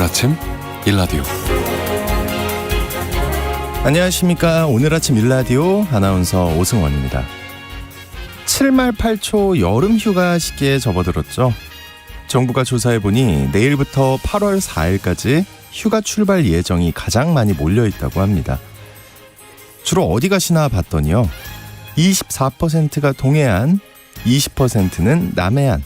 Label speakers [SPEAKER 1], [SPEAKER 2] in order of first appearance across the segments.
[SPEAKER 1] 오늘 아침 일라디오.
[SPEAKER 2] 안녕하십니까. 오늘 아침 일라디오 아나운서 오승원입니다. 7말 8초 여름휴가 시기에 접어들었죠. 정부가 조사해보니 내일부터 8월 4일까지 휴가 출발 예정이 가장 많이 몰려있다고 합니다. 주로 어디 가시나 봤더니요, 24%가 동해안, 20%는 남해안,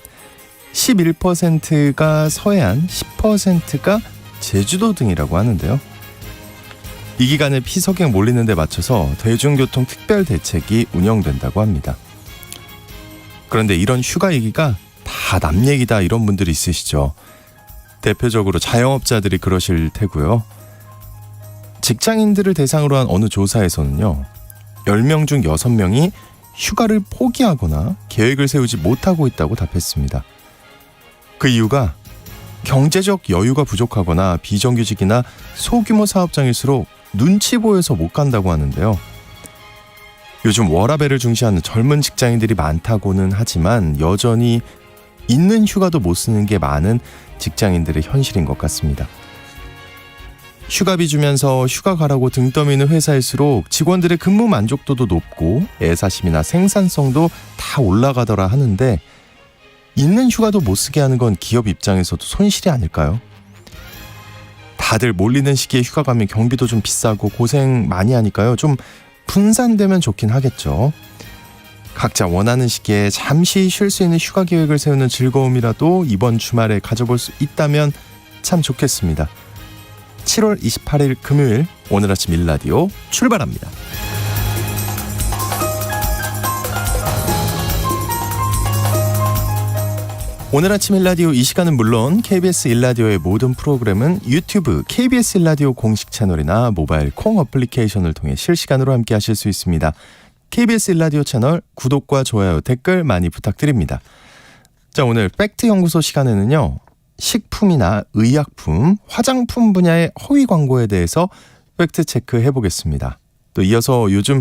[SPEAKER 2] 11%가 서해안, 10%가 제주도 등이라고 하는데요. 이 기간에 피서객 몰리는 데 맞춰서 대중교통 특별 대책이 운영된다고 합니다. 그런데 이런 휴가 얘기가 다 남 얘기다, 이런 분들이 있으시죠. 대표적으로 자영업자들이 그러실 테고요. 직장인들을 대상으로 한 어느 조사에서는요, 10명 중 6명이 휴가를 포기하거나 계획을 세우지 못하고 있다고 답했습니다. 그 이유가 경제적 여유가 부족하거나 비정규직이나 소규모 사업장일수록 눈치 보여서 못 간다고 하는데요. 요즘 워라밸을 중시하는 젊은 직장인들이 많다고는 하지만 여전히 있는 휴가도 못 쓰는 게 많은 직장인들의 현실인 것 같습니다. 휴가비 주면서 휴가 가라고 등 떠미는 회사일수록 직원들의 근무 만족도도 높고 애사심이나 생산성도 다 올라가더라 하는데, 있는 휴가도 못 쓰게 하는 건 기업 입장에서도 손실이 아닐까요? 다들 몰리는 시기에 휴가 가면 경비도 좀 비싸고 고생 많이 하니까요. 좀 분산되면 좋긴 하겠죠. 각자 원하는 시기에 잠시 쉴 수 있는 휴가 계획을 세우는 즐거움이라도 이번 주말에 가져볼 수 있다면 참 좋겠습니다. 7월 28일 금요일, 오늘 아침 일라디오 출발합니다. 오늘 아침 일라디오 이 시간은 물론 KBS 일라디오의 모든 프로그램은 유튜브 KBS 일라디오 공식 채널이나 모바일 콩 어플리케이션을 통해 실시간으로 함께 하실 수 있습니다. KBS 일라디오 채널 구독과 좋아요, 댓글 많이 부탁드립니다. 자, 오늘 팩트 연구소 시간에는요, 식품이나 의약품, 화장품 분야의 허위 광고에 대해서 팩트 체크해 보겠습니다. 또 이어서 요즘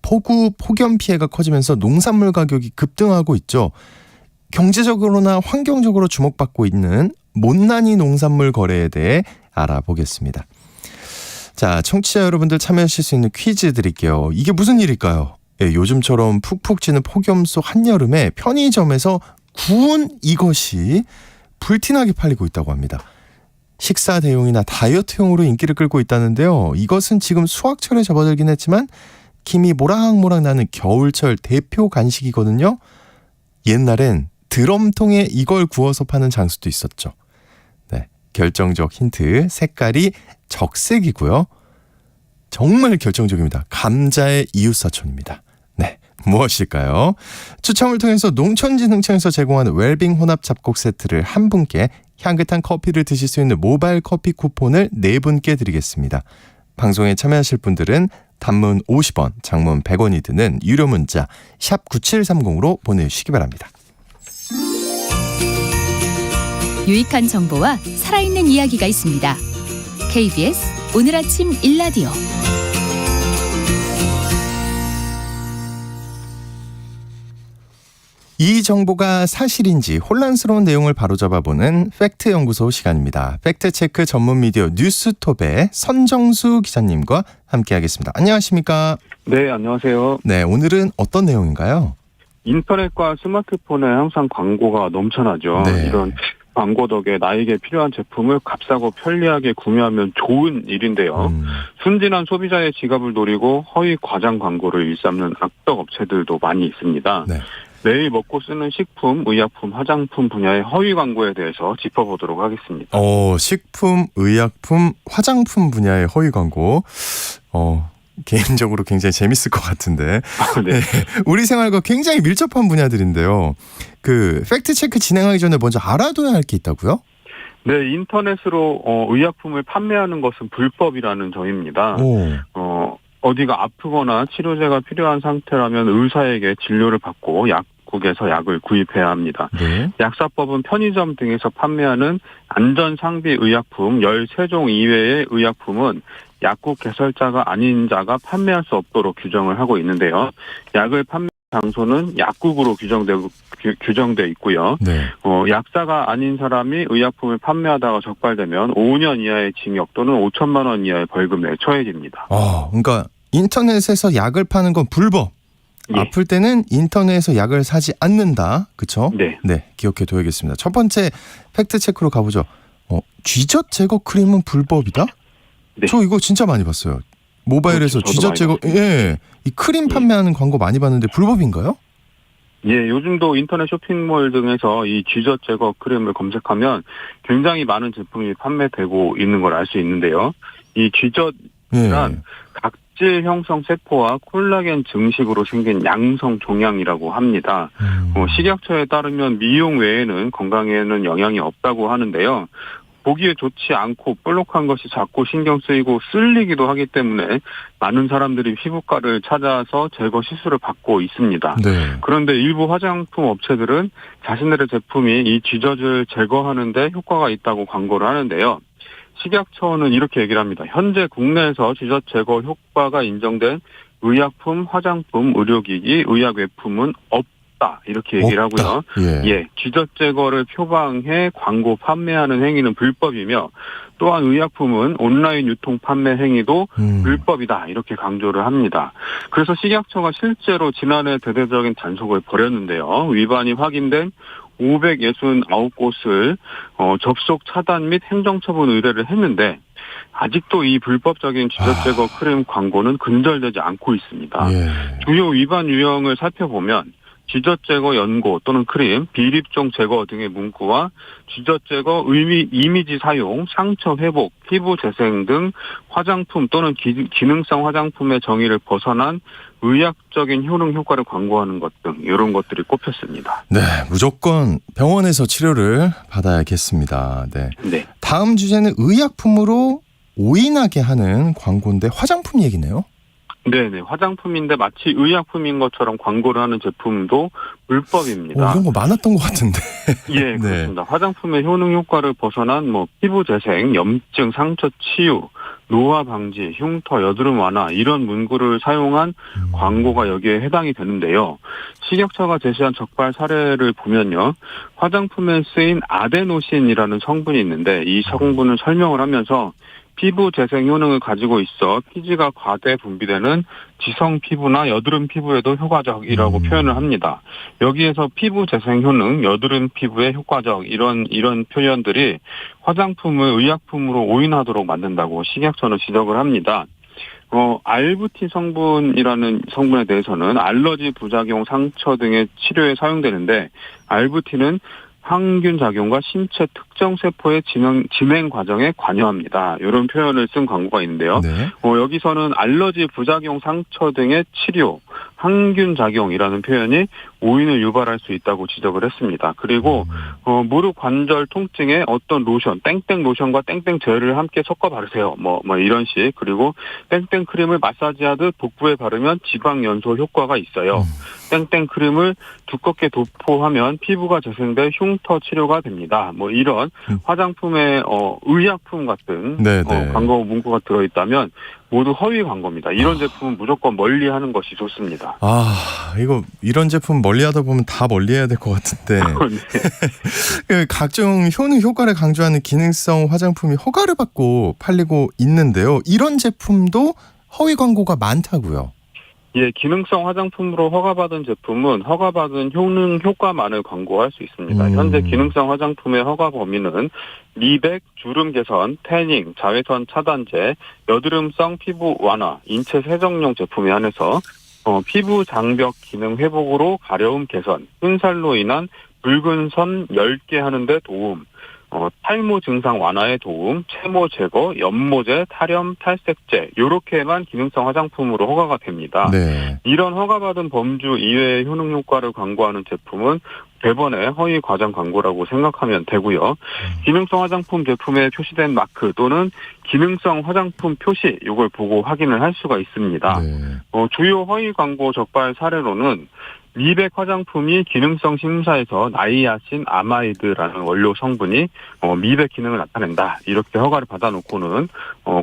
[SPEAKER 2] 폭우, 폭염 피해가 커지면서 농산물 가격이 급등하고 있죠. 경제적으로나 환경적으로 주목받고 있는 못난이 농산물 거래에 대해 알아보겠습니다. 자, 청취자 여러분들 참여하실 수 있는 퀴즈 드릴게요. 이게 무슨 일일까요? 예, 요즘처럼 푹푹 찌는 폭염 속 한여름에 편의점에서 구운 이것이 불티나게 팔리고 있다고 합니다. 식사 대용이나 다이어트용으로 인기를 끌고 있다는데요. 이것은 지금 수확철에 접어들긴 했지만 김이 모락모락 나는 겨울철 대표 간식이거든요. 옛날엔 드럼통에 이걸 구워서 파는 장수도 있었죠. 네, 결정적 힌트, 색깔이 적색이고요. 정말 결정적입니다. 감자의 이웃사촌입니다. 네, 무엇일까요? 추첨을 통해서 농촌진흥청에서 제공하는 웰빙 혼합 잡곡 세트를 한 분께, 향긋한 커피를 드실 수 있는 모바일 커피 쿠폰을 4분께 드리겠습니다. 방송에 참여하실 분들은 단문 50원, 장문 100원이 드는 유료 문자 샵 9730으로 보내주시기 바랍니다.
[SPEAKER 3] 유익한 정보와 살아있는 이야기가 있습니다. KBS 오늘 아침 일라디오.
[SPEAKER 2] 이 정보가 사실인지 혼란스러운 내용을 바로잡아보는 팩트 연구소 시간입니다. 팩트체크 전문 미디어 뉴스톱의 선정수 기자님과 함께하겠습니다. 안녕하십니까?
[SPEAKER 4] 네, 안녕하세요.
[SPEAKER 2] 네, 오늘은 어떤 내용인가요?
[SPEAKER 4] 인터넷과 스마트폰에 항상 광고가 넘쳐나죠.
[SPEAKER 2] 네.
[SPEAKER 4] 이런 광고 덕에 나에게 필요한 제품을 값싸고 편리하게 구매하면 좋은 일인데요. 순진한 소비자의 지갑을 노리고 허위 과장 광고를 일삼는 악덕 업체들도 많이 있습니다.
[SPEAKER 2] 네.
[SPEAKER 4] 매일 먹고 쓰는 식품, 의약품, 화장품 분야의 허위 광고에 대해서 짚어보도록 하겠습니다.
[SPEAKER 2] 식품, 의약품, 화장품 분야의 허위 광고. 개인적으로 굉장히 재밌을 것 같은데.
[SPEAKER 4] 네.
[SPEAKER 2] 네, 우리 생활과 굉장히 밀접한 분야들인데요. 그 팩트체크 진행하기 전에 먼저 알아둬야 할 게 있다고요?
[SPEAKER 4] 네, 인터넷으로 의약품을 판매하는 것은 불법이라는 점입니다. 어디가 아프거나 치료제가 필요한 상태라면 의사에게 진료를 받고 약국에서 약을 구입해야 합니다.
[SPEAKER 2] 네.
[SPEAKER 4] 약사법은 편의점 등에서 판매하는 안전상비 의약품 13종 이외의 의약품은 약국 개설자가 아닌 자가 판매할 수 없도록 규정을 하고 있는데요. 약을 판매 장소는 약국으로 규정돼 있고요.
[SPEAKER 2] 네.
[SPEAKER 4] 약사가 아닌 사람이 의약품을 판매하다가 적발되면 5년 이하의 징역 또는 5천만 원 이하의 벌금에 처해집니다.
[SPEAKER 2] 그러니까 인터넷에서 약을 파는 건 불법.
[SPEAKER 4] 예.
[SPEAKER 2] 아플 때는 인터넷에서 약을 사지 않는다. 그렇죠?
[SPEAKER 4] 네.
[SPEAKER 2] 네, 기억해 둬야겠습니다. 첫 번째 팩트 체크로 가보죠. 쥐젖 제거 크림은 불법이다?
[SPEAKER 4] 네.
[SPEAKER 2] 저 이거 진짜 많이 봤어요. 모바일에서
[SPEAKER 4] 그렇죠.
[SPEAKER 2] 쥐젖 제거, 이 크림 판매하는 광고 많이 봤는데 불법인가요?
[SPEAKER 4] 예, 요즘도 인터넷 쇼핑몰 등에서 이 쥐젖 제거 크림을 검색하면 굉장히 많은 제품이 판매되고 있는 걸 알 수 있는데요. 이 쥐젖이란 각질 형성 세포와 콜라겐 증식으로 생긴 양성 종양이라고 합니다. 식약처에 따르면 미용 외에는 건강에는 영향이 없다고 하는데요. 보기에 좋지 않고 볼록한 것이 자꾸 신경 쓰이고 쓸리기도 하기 때문에 많은 사람들이 피부과를 찾아서 제거 시술을 받고 있습니다.
[SPEAKER 2] 네.
[SPEAKER 4] 그런데 일부 화장품 업체들은 자신들의 제품이 이 쥐젖을 제거하는데 효과가 있다고 광고를 하는데요. 식약처는 이렇게 얘기를 합니다. 현재 국내에서 쥐젖 제거 효과가 인정된 의약품, 화장품, 의료기기, 의약외품은 없다. 이렇게 얘기를 하고요. 예, 쥐젖 제거를 표방해 광고 판매하는 행위는 불법이며 또한 의약품은 온라인 유통 판매 행위도 불법이다. 이렇게 강조를 합니다. 그래서 식약처가 실제로 지난해 대대적인 단속을 벌였는데요. 위반이 확인된 569곳을 접속 차단 및 행정처분 의뢰를 했는데 아직도 이 불법적인 쥐젖 제거 크림 광고는 근절되지 않고 있습니다. 주요 위반 유형을 살펴보면 쥐젖 제거 연고 또는 크림, 비립종 제거 등의 문구와 쥐젖 제거 이미지 사용, 상처 회복, 피부 재생 등 화장품 또는 기능성 화장품의 정의를 벗어난 의학적인 효능 효과를 광고하는 것 등 이런 것들이 꼽혔습니다.
[SPEAKER 2] 네, 무조건 병원에서 치료를 받아야겠습니다. 네.
[SPEAKER 4] 네.
[SPEAKER 2] 다음 주제는 의약품으로 오인하게 하는 광고인데 화장품 얘기네요.
[SPEAKER 4] 네네. 화장품인데 마치 의약품인 것처럼 광고를 하는 제품도 불법입니다.
[SPEAKER 2] 이런 거 많았던 것 같은데.
[SPEAKER 4] 예, 그렇습니다. 화장품의 효능 효과를 벗어난 피부 재생, 염증, 상처 치유, 노화 방지, 흉터, 여드름 완화 이런 문구를 사용한 광고가 여기에 해당이 되는데요. 식약처가 제시한 적발 사례를 보면요. 화장품에 쓰인 아데노신이라는 성분이 있는데 이 성분을 설명을 하면서 피부 재생 효능을 가지고 있어 피지가 과대 분비되는 지성 피부나 여드름 피부에도 효과적이라고 표현을 합니다. 여기에서 피부 재생 효능, 여드름 피부에 효과적 이런 표현들이 화장품을 의약품으로 오인하도록 만든다고 식약처는 지적을 합니다. 알부틴 성분이라는 성분에 대해서는 알러지 부작용, 상처 등의 치료에 사용되는데 알부틴은 항균 작용과 신체 특정 세포의 진행 과정에 관여합니다. 이런 표현을 쓴 광고가 있는데요.
[SPEAKER 2] 네.
[SPEAKER 4] 여기서는 알러지 부작용 상처 등의 치료, 항균 작용이라는 표현이 오인을 유발할 수 있다고 지적을 했습니다. 그리고 무릎 관절 통증에 어떤 로션, 땡땡 로션과 땡땡 젤을 함께 섞어 바르세요. 이런 식. 그리고 땡땡 크림을 마사지하듯 복부에 바르면 지방 연소 효과가 있어요. 땡땡 크림을 두껍게 도포하면 피부가 재생돼 흉터 치료가 됩니다. 이런 화장품의 의약품 같은 광고 문구가 들어있다면 모두 허위 광고입니다. 이런 제품은 무조건 멀리하는 것이 좋습니다.
[SPEAKER 2] 이런 제품 멀리하다 보면 다 멀리해야 될 것 같은데.
[SPEAKER 4] 네.
[SPEAKER 2] 각종 효능 효과를 강조하는 기능성 화장품이 허가를 받고 팔리고 있는데요. 이런 제품도 허위 광고가 많다고요.
[SPEAKER 4] 예, 기능성 화장품으로 허가받은 제품은 허가받은 효능 효과만을 광고할 수 있습니다. 현재 기능성 화장품의 허가 범위는 미백, 주름 개선, 태닝, 자외선 차단제, 여드름성 피부 완화, 인체 세정용 제품에 한해서 피부 장벽 기능 회복으로 가려움 개선, 흰살로 인한 붉은 선 10개 하는 데 도움, 탈모 증상 완화에 도움, 채모 제거, 연모제, 탈염, 탈색제 이렇게만 기능성 화장품으로 허가가 됩니다.
[SPEAKER 2] 네.
[SPEAKER 4] 이런 허가받은 범주 이외의 효능 효과를 광고하는 제품은 대번에 허위 과장 광고라고 생각하면 되고요. 기능성 화장품 제품에 표시된 마크 또는 기능성 화장품 표시 이걸 보고 확인을 할 수가 있습니다.
[SPEAKER 2] 네.
[SPEAKER 4] 주요 허위 광고 적발 사례로는 미백 화장품이 기능성 심사에서 나이아신 아마이드라는 원료 성분이 미백 기능을 나타낸다. 이렇게 허가를 받아놓고는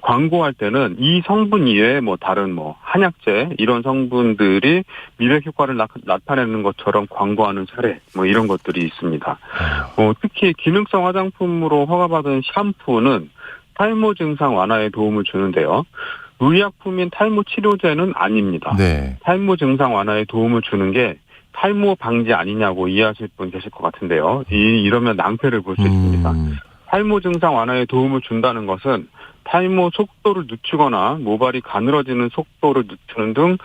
[SPEAKER 4] 광고할 때는 이 성분 이외에 다른 한약재 이런 성분들이 미백 효과를 나타내는 것처럼 광고하는 사례 이런 것들이 있습니다. 특히 기능성 화장품으로 허가받은 샴푸는 탈모 증상 완화에 도움을 주는데요. 의약품인 탈모 치료제는 아닙니다.
[SPEAKER 2] 네.
[SPEAKER 4] 탈모 증상 완화에 도움을 주는 게 탈모 방지 아니냐고 이해하실 분 계실 것 같은데요. 이러면 낭패를 볼 수 있습니다. 탈모 증상 완화에 도움을 준다는 것은 탈모 속도를 늦추거나 모발이 가늘어지는 속도를 늦추는 등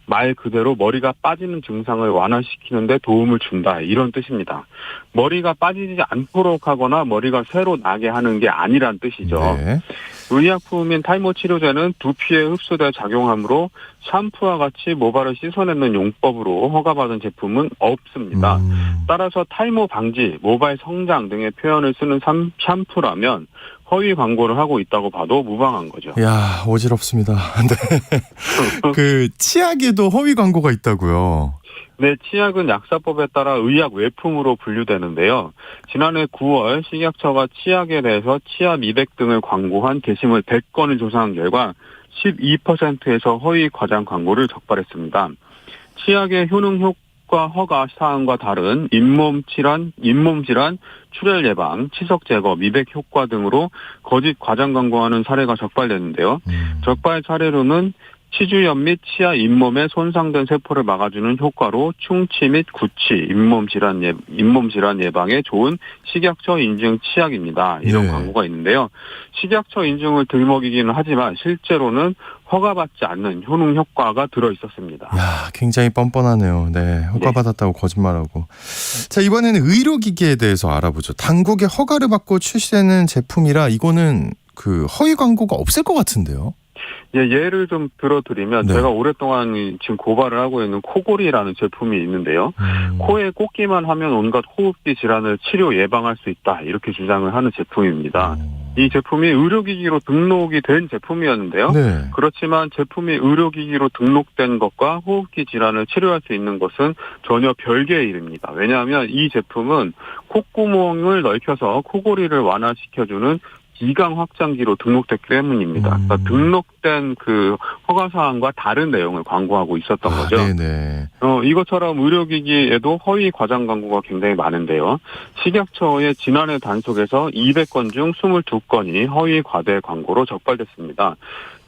[SPEAKER 4] 말 그대로 머리가 빠지는 증상을 완화시키는 데 도움을 준다. 이런 뜻입니다. 머리가 빠지지 않도록 하거나 머리가 새로 나게 하는 게 아니란 뜻이죠.
[SPEAKER 2] 네.
[SPEAKER 4] 의약품인 탈모 치료제는 두피에 흡수돼 작용하므로 샴푸와 같이 모발을 씻어내는 용법으로 허가받은 제품은 없습니다. 따라서 탈모 방지, 모발 성장 등의 표현을 쓰는 샴푸라면 허위 광고를 하고 있다고 봐도 무방한 거죠.
[SPEAKER 2] 야, 어지럽습니다. 네. 그 치약에도 허위 광고가 있다고요.
[SPEAKER 4] 네, 치약은 약사법에 따라 의약 외품으로 분류되는데요. 지난해 9월 식약처가 치약에 대해서 치아 미백 등을 광고한 게시물 100건을 조사한 결과 12%에서 허위 과장 광고를 적발했습니다. 치약의 효능 효과 허가 사항과 다른 잇몸 질환, 출혈 예방, 치석 제거, 미백 효과 등으로 거짓 과장 광고하는 사례가 적발됐는데요. 적발 사례로는 치주염 및 치아 잇몸에 손상된 세포를 막아주는 효과로 충치 및 구취, 잇몸 질환 예방에 좋은 식약처 인증 치약입니다. 이런
[SPEAKER 2] 네.
[SPEAKER 4] 광고가 있는데요. 식약처 인증을 들먹이기는 하지만 실제로는 허가받지 않는 효능 효과가 들어 있었습니다.
[SPEAKER 2] 야, 굉장히 뻔뻔하네요. 네, 허가받았다고 거짓말하고. 자, 이번에는 의료기기에 대해서 알아보죠. 당국의 허가를 받고 출시되는 제품이라 이거는 그 허위 광고가 없을 것 같은데요.
[SPEAKER 4] 예, 예를 좀 들어드리면
[SPEAKER 2] 네.
[SPEAKER 4] 제가 오랫동안 지금 고발을 하고 있는 코골이라는 제품이 있는데요. 코에 꽂기만 하면 온갖 호흡기 질환을 치료 예방할 수 있다. 이렇게 주장을 하는 제품입니다. 이 제품이 의료기기로 등록이 된 제품이었는데요.
[SPEAKER 2] 네.
[SPEAKER 4] 그렇지만 제품이 의료기기로 등록된 것과 호흡기 질환을 치료할 수 있는 것은 전혀 별개의 일입니다. 왜냐하면 이 제품은 콧구멍을 넓혀서 코골이를 완화시켜주는 기강 확장기로 등록됐기 때문입니다. 그러니까 등록된 그 허가사항과 다른 내용을 광고하고 있었던 거죠.
[SPEAKER 2] 네네.
[SPEAKER 4] 이것처럼 의료기기에도 허위 과장 광고가 굉장히 많은데요. 식약처의 지난해 단속에서 200건 중 22건이 허위 과대 광고로 적발됐습니다.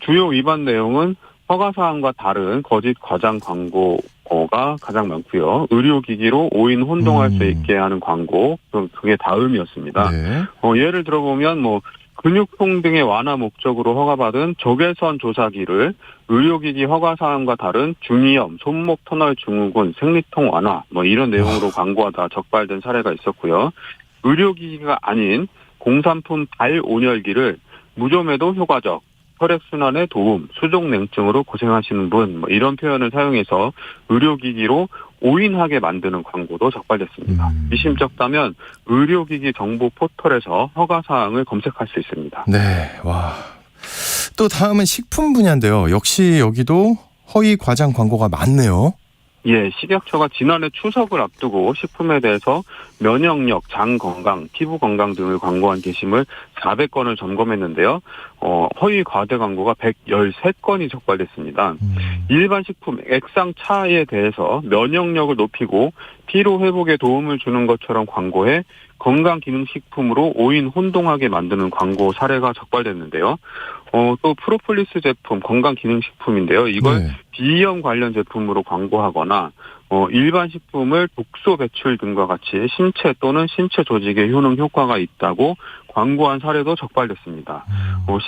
[SPEAKER 4] 주요 위반 내용은 허가사항과 다른 거짓 과장 광고가 가장 많고요. 의료기기로 5인 혼동할 수 있게 하는 광고, 그게 다음이었습니다.
[SPEAKER 2] 네.
[SPEAKER 4] 예를 들어보면 근육통 등의 완화 목적으로 허가받은 적외선 조사기를 의료기기 허가사항과 다른 중이염, 손목 터널 증후군, 생리통 완화 이런 내용으로 광고하다 적발된 사례가 있었고요. 의료기기가 아닌 공산품 발온열기를 무좀에도 효과적, 혈액순환에 도움, 수족냉증으로 고생하시는 분 이런 표현을 사용해서 의료기기로 오인하게 만드는 광고도 적발됐습니다. 미심쩍다면 의료기기 정보 포털에서 허가사항을 검색할 수 있습니다.
[SPEAKER 2] 네, 와. 또 다음은 식품 분야인데요. 역시 여기도 허위 과장 광고가 많네요.
[SPEAKER 4] 예, 식약처가 지난해 추석을 앞두고 식품에 대해서 면역력, 장 건강, 피부 건강 등을 광고한 게시물 400건을 점검했는데요. 허위 과대 광고가 113건이 적발됐습니다. 일반 식품 액상차에 대해서 면역력을 높이고 피로 회복에 도움을 주는 것처럼 광고해 건강기능식품으로 5인 혼동하게 만드는 광고 사례가 적발됐는데요. 또 프로폴리스 제품 건강기능식품인데요. 이걸 비염 관련 제품으로 광고하거나 일반 식품을 독소 배출 등과 같이 신체 또는 신체 조직에 효능 효과가 있다고 광고한 사례도 적발됐습니다.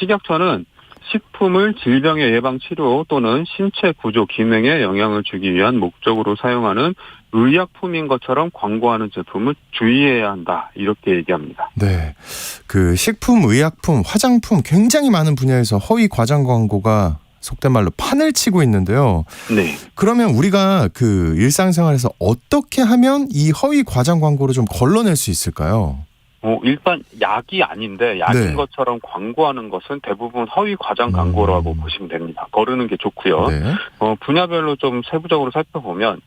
[SPEAKER 4] 식약처는 식품을 질병의 예방 치료 또는 신체 구조 기능에 영향을 주기 위한 목적으로 사용하는 의약품인 것처럼 광고하는 제품을 주의해야 한다. 이렇게 얘기합니다.
[SPEAKER 2] 네. 그 식품, 의약품, 화장품 굉장히 많은 분야에서 허위 과장 광고가 속된 말로 판을 치고 있는데요.
[SPEAKER 4] 네.
[SPEAKER 2] 그러면 우리가 그 일상생활에서 어떻게 하면 이 허위 과장 광고를 좀 걸러낼 수 있을까요?
[SPEAKER 4] 일단 약이 아닌데 약인 것처럼 광고하는 것은 대부분 허위 과장 광고라고 보시면 됩니다. 거르는 게 좋고요.
[SPEAKER 2] 네.
[SPEAKER 4] 분야별로 좀 세부적으로 살펴보면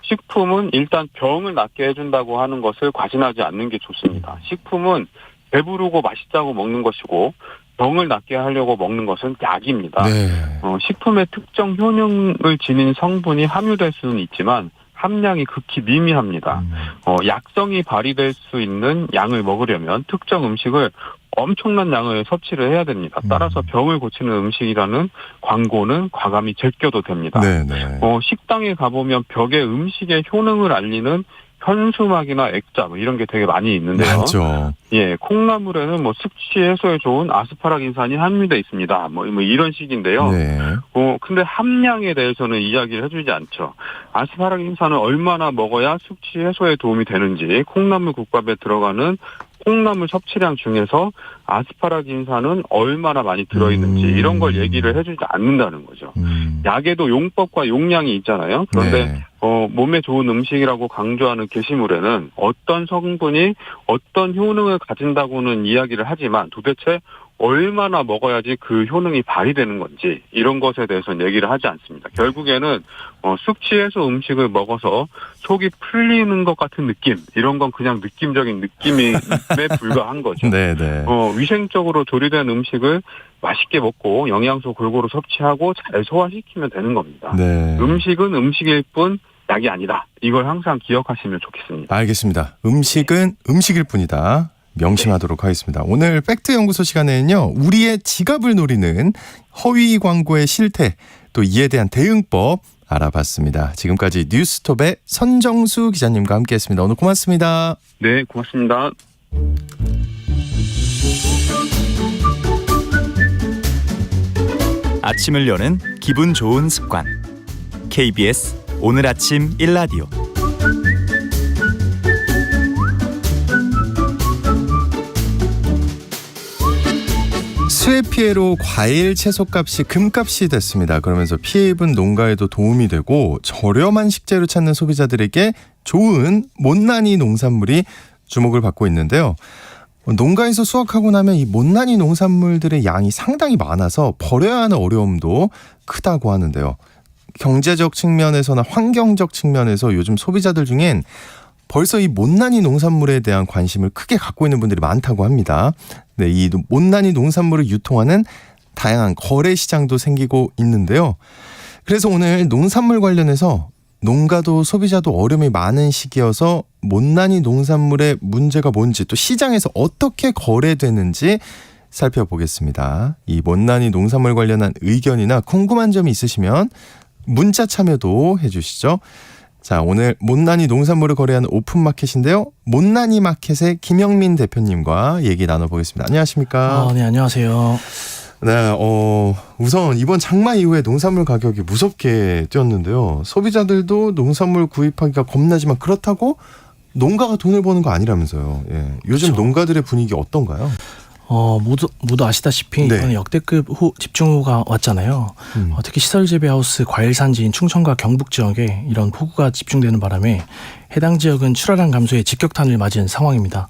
[SPEAKER 4] 식품은 일단 병을 낫게 해준다고 하는 것을 과신하지 않는 게 좋습니다. 식품은 배부르고 맛있다고 먹는 것이고 병을 낫게 하려고 먹는 것은 약입니다.
[SPEAKER 2] 네.
[SPEAKER 4] 식품의 특정 효능을 지닌 성분이 함유될 수는 있지만 함량이 극히 미미합니다. 약성이 발휘될 수 있는 양을 먹으려면 특정 음식을 엄청난 양을 섭취를 해야 됩니다. 따라서 병을 고치는 음식이라는 광고는 과감히 제껴도 됩니다.
[SPEAKER 2] 네네.
[SPEAKER 4] 식당에 가보면 벽에 음식의 효능을 알리는 현수막이나 액자 이런 게 되게 많이 있는데요.
[SPEAKER 2] 많죠.
[SPEAKER 4] 예, 콩나물에는 숙취 해소에 좋은 아스파라긴산이 함유되어 있습니다. 뭐 이런 식인데요.
[SPEAKER 2] 네.
[SPEAKER 4] 근데 함량에 대해서는 이야기를 해주지 않죠. 아스파라긴산을 얼마나 먹어야 숙취 해소에 도움이 되는지, 콩나물 국밥에 들어가는 콩나물 섭취량 중에서 아스파라긴산은 얼마나 많이 들어있는지 이런 걸 얘기를 해주지 않는다는 거죠. 약에도 용법과 용량이 있잖아요. 그런데
[SPEAKER 2] 네.
[SPEAKER 4] 몸에 좋은 음식이라고 강조하는 게시물에는 어떤 성분이 어떤 효능을 가진다고는 이야기를 하지만 도대체 얼마나 먹어야지 그 효능이 발휘되는 건지 이런 것에 대해서는 얘기를 하지 않습니다. 결국에는 숙취 해소 음식을 먹어서 속이 풀리는 것 같은 느낌 이런 건 그냥 느낌적인 느낌에 불과한 거죠.
[SPEAKER 2] 네네.
[SPEAKER 4] 위생적으로 조리된 음식을 맛있게 먹고 영양소 골고루 섭취하고 잘 소화시키면 되는 겁니다.
[SPEAKER 2] 네.
[SPEAKER 4] 음식은 음식일 뿐 약이 아니다. 이걸 항상 기억하시면 좋겠습니다.
[SPEAKER 2] 알겠습니다. 음식은 음식일 뿐이다. 명심하도록 하겠습니다. 오늘 팩트 연구소 시간에는요. 우리의 지갑을 노리는 허위 광고의 실태 또 이에 대한 대응법 알아봤습니다. 지금까지 뉴스톱의 선정수 기자님과 함께했습니다. 오늘 고맙습니다.
[SPEAKER 4] 네, 고맙습니다.
[SPEAKER 1] 아침을 여는 기분 좋은 습관. KBS 오늘 아침 1라디오.
[SPEAKER 2] 수해 피해로 과일, 채소값이 금값이 됐습니다. 그러면서 피해 입은 농가에도 도움이 되고 저렴한 식재료 찾는 소비자들에게 좋은 못난이 농산물이 주목을 받고 있는데요. 농가에서 수확하고 나면 이 못난이 농산물들의 양이 상당히 많아서 버려야 하는 어려움도 크다고 하는데요. 경제적 측면에서나 환경적 측면에서 요즘 소비자들 중엔 벌써 이 못난이 농산물에 대한 관심을 크게 갖고 있는 분들이 많다고 합니다. 네, 이 못난이 농산물을 유통하는 다양한 거래 시장도 생기고 있는데요. 그래서 오늘 농산물 관련해서 농가도 소비자도 어려움이 많은 시기여서 못난이 농산물의 문제가 뭔지 또 시장에서 어떻게 거래되는지 살펴보겠습니다. 이 못난이 농산물 관련한 의견이나 궁금한 점이 있으시면 문자 참여도 해주시죠. 자, 오늘 못난이 농산물을 거래하는 오픈마켓인데요. 못난이 마켓의 김영민 대표님과 얘기 나눠보겠습니다. 안녕하십니까?
[SPEAKER 5] 네, 안녕하세요.
[SPEAKER 2] 네, 우선 이번 장마 이후에 농산물 가격이 무섭게 뛰었는데요. 소비자들도 농산물 구입하기가 겁나지만 그렇다고 농가가 돈을 버는 거 아니라면서요. 예. 요즘
[SPEAKER 5] 그렇죠.
[SPEAKER 2] 농가들의 분위기 어떤가요?
[SPEAKER 5] 모두 아시다시피
[SPEAKER 2] 네.
[SPEAKER 5] 이번에 역대급 집중호우가 왔잖아요. 특히 시설 재배 하우스 과일 산지인 충청과 경북 지역에 이런 폭우가 집중되는 바람에 해당 지역은 출하량 감소에 직격탄을 맞은 상황입니다.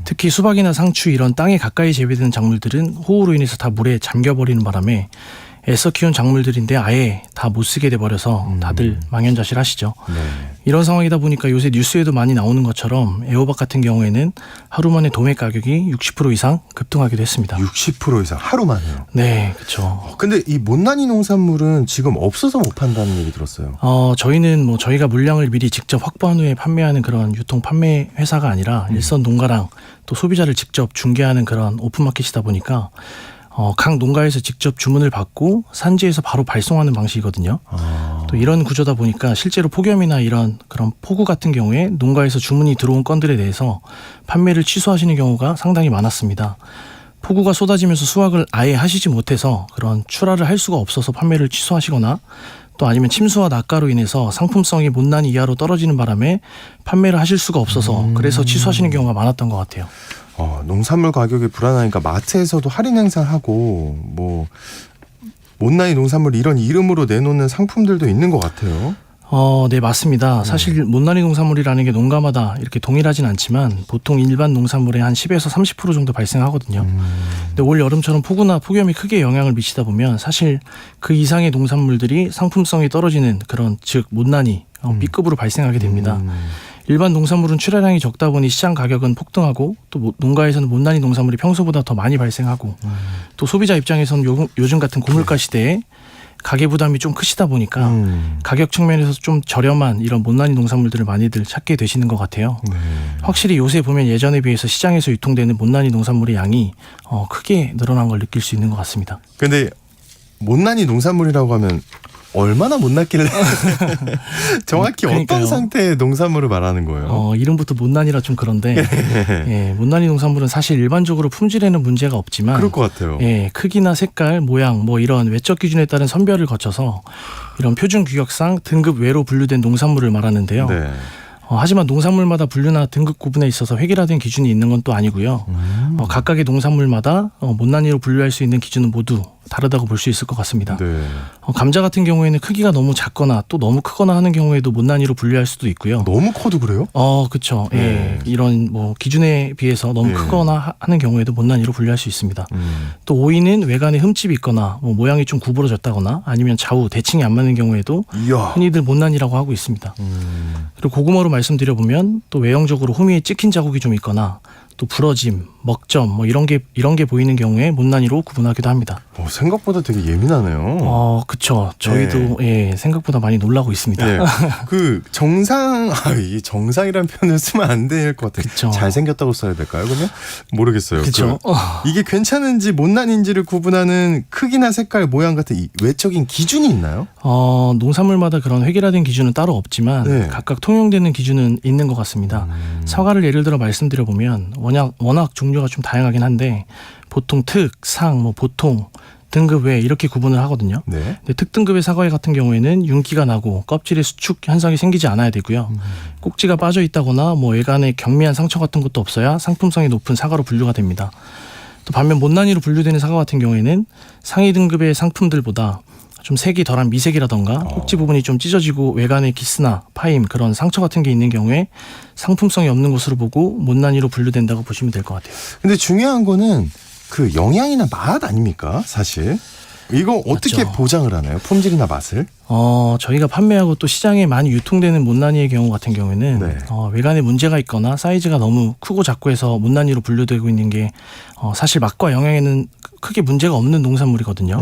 [SPEAKER 5] 특히 수박이나 상추 이런 땅에 가까이 재배되는 작물들은 호우로 인해서 다 물에 잠겨버리는 바람에 애써 키운 작물들인데 아예 다 못 쓰게 돼버려서 다들 망연자실하시죠.
[SPEAKER 2] 네.
[SPEAKER 5] 이런 상황이다 보니까 요새 뉴스에도 많이 나오는 것처럼 애호박 같은 경우에는 하루 만에 도매 가격이 60% 이상 급등하기도 했습니다.
[SPEAKER 2] 60% 이상 하루 만에요.
[SPEAKER 5] 네, 그렇죠.
[SPEAKER 2] 근데 이 못난이 농산물은 지금 없어서 못 판다는 얘기 들었어요.
[SPEAKER 5] 저희는 저희가 물량을 미리 직접 확보한 후에 판매하는 그런 유통 판매 회사가 아니라 일선 농가랑 또 소비자를 직접 중개하는 그런 오픈마켓이다 보니까 각 농가에서 직접 주문을 받고 산지에서 바로 발송하는 방식이거든요. 또 이런 구조다 보니까 실제로 폭염이나 이런 그런 폭우 같은 경우에 농가에서 주문이 들어온 건들에 대해서 판매를 취소하시는 경우가 상당히 많았습니다. 폭우가 쏟아지면서 수확을 아예 하시지 못해서 그런 출하를 할 수가 없어서 판매를 취소하시거나 또 아니면 침수와 낙가로 인해서 상품성이 못난이 이하로 떨어지는 바람에 판매를 하실 수가 없어서 그래서 취소하시는 경우가 많았던 것 같아요.
[SPEAKER 2] 농산물 가격이 불안하니까 마트에서도 할인 행사하고 못난이 농산물 이런 이름으로 내놓는 상품들도 있는 것 같아요.
[SPEAKER 5] 네, 맞습니다. 사실 못난이 농산물이라는 게 농가마다 이렇게 동일하진 않지만 보통 일반 농산물의 한 10에서 30% 정도 발생하거든요. 근데 올 여름처럼 폭우나 폭염이 크게 영향을 미치다 보면 사실 그 이상의 농산물들이 상품성이 떨어지는 그런 즉 못난이 B급으로 발생하게 됩니다. 일반 농산물은 출하량이 적다 보니 시장 가격은 폭등하고 또 농가에서는 못난이 농산물이 평소보다 더 많이 발생하고 또 소비자 입장에서는 요즘 같은 고물가 시대에 가계 부담이 좀 크시다 보니까 가격 측면에서 좀 저렴한 이런 못난이 농산물들을 많이들 찾게 되시는 것 같아요. 확실히 요새 보면 예전에 비해서 시장에서 유통되는 못난이 농산물의 양이 크게 늘어난 걸 느낄 수 있는 것 같습니다.
[SPEAKER 2] 근데 못난이 농산물이라고 하면 얼마나 못났길래 정확히
[SPEAKER 5] 그러니까요.
[SPEAKER 2] 어떤 상태의 농산물을 말하는 거예요?
[SPEAKER 5] 이름부터 못난이라 좀 그런데 예, 못난이 농산물은 사실 일반적으로 품질에는 문제가 없지만
[SPEAKER 2] 그럴 것 같아요.
[SPEAKER 5] 예, 크기나 색깔, 모양 뭐 이런 외적 기준에 따른 선별을 거쳐서 이런 표준 규격상 등급 외로 분류된 농산물을 말하는데요.
[SPEAKER 2] 네.
[SPEAKER 5] 하지만 농산물마다 분류나 등급 구분에 있어서 획일화된 기준이 있는 건 또 아니고요. 각각의 농산물마다 못난이로 분류할 수 있는 기준은 모두 다르다고 볼 수 있을 것 같습니다.
[SPEAKER 2] 네.
[SPEAKER 5] 감자 같은 경우에는 크기가 너무 작거나 또 너무 크거나 하는 경우에도 못난이로 분류할 수도 있고요.
[SPEAKER 2] 너무 커도 그래요?
[SPEAKER 5] 그렇죠.
[SPEAKER 2] 네.
[SPEAKER 5] 예, 이런 뭐 기준에 비해서 너무
[SPEAKER 2] 네.
[SPEAKER 5] 크거나 하는 경우에도 못난이로 분류할 수 있습니다. 또 오이는 외관에 흠집이 있거나 뭐 모양이 좀 구부러졌다거나 아니면 좌우 대칭이 안 맞는 경우에도
[SPEAKER 2] 이야.
[SPEAKER 5] 흔히들 못난이라고 하고 있습니다. 그리고 고구마로 말씀드려 보면 또 외형적으로 호미에 찍힌 자국이 좀 있거나 또 부러짐, 먹점 뭐 이런 게 보이는 경우에 못난이로 구분하기도 합니다.
[SPEAKER 2] 생각보다 되게 예민하네요.
[SPEAKER 5] 그렇죠. 저희도 예, 생각보다 많이 놀라고 있습니다.
[SPEAKER 2] 네. 그 정상, 이 정상이라는 표현을 쓰면 안 될 것 같아요.
[SPEAKER 5] 그쵸.
[SPEAKER 2] 잘생겼다고 써야 될까요? 그러면 모르겠어요.
[SPEAKER 5] 그렇죠.
[SPEAKER 2] 이게 괜찮은지 못난인지를 구분하는 크기나 색깔, 모양 같은 이 외적인 기준이 있나요?
[SPEAKER 5] 농산물마다 그런 획일화된 기준은 따로 없지만
[SPEAKER 2] 네.
[SPEAKER 5] 각각 통용되는 기준은 있는 것 같습니다. 사과를 예를 들어 말씀드려 보면 워낙 종류가 좀 다양하긴 한데 보통 특, 상, 뭐 보통, 등급 외 이렇게 구분을 하거든요.
[SPEAKER 2] 네.
[SPEAKER 5] 근데 특등급의 사과 같은 경우에는 윤기가 나고 껍질에 수축 현상이 생기지 않아야 되고요. 꼭지가 빠져 있다거나 뭐 외관에 경미한 상처 같은 것도 없어야 상품성이 높은 사과로 분류가 됩니다. 또 반면 못난이로 분류되는 사과 같은 경우에는 상위 등급의 상품들보다 좀 색이 덜한 미색이라던가 꼭지 부분이 좀 찢어지고 외관에 기스나 파임 그런 상처 같은 게 있는 경우에 상품성이 없는 것으로 보고 못난이로 분류된다고 보시면 될 것 같아요.
[SPEAKER 2] 근데 중요한 거는 그 영양이나 맛 아닙니까? 사실. 이거 어떻게
[SPEAKER 5] 맞죠.
[SPEAKER 2] 보장을 하나요? 품질이나 맛을?
[SPEAKER 5] 저희가 판매하고 또 시장에 많이 유통되는 못난이의 경우 같은 경우에는
[SPEAKER 2] 네.
[SPEAKER 5] 외관에 문제가 있거나 사이즈가 너무 크고 작고 해서 못난이로 분류되고 있는 게 사실 맛과 영양에는 크게 문제가 없는 농산물이거든요.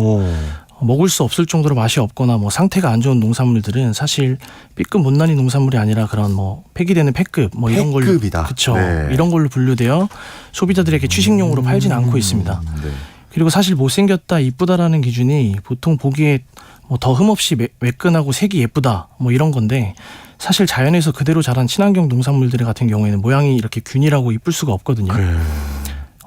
[SPEAKER 5] 먹을 수 없을 정도로 맛이 없거나 뭐 상태가 안 좋은 농산물들은 사실 B급 못난이 농산물이 아니라 그런 뭐 폐기되는 폐급 뭐 이런 걸로
[SPEAKER 2] 폐급이다.
[SPEAKER 5] 그렇죠.
[SPEAKER 2] 네.
[SPEAKER 5] 이런 걸로 분류되어 소비자들에게 취식용으로 팔진 않고 있습니다.
[SPEAKER 2] 네.
[SPEAKER 5] 그리고 사실 못생겼다, 이쁘다라는 기준이 보통 보기에 뭐 더 흠없이 매끈하고 색이 예쁘다 뭐 이런 건데 사실 자연에서 그대로 자란 친환경 농산물들 같은 경우에는 모양이 이렇게 균일하고 이쁠 수가 없거든요.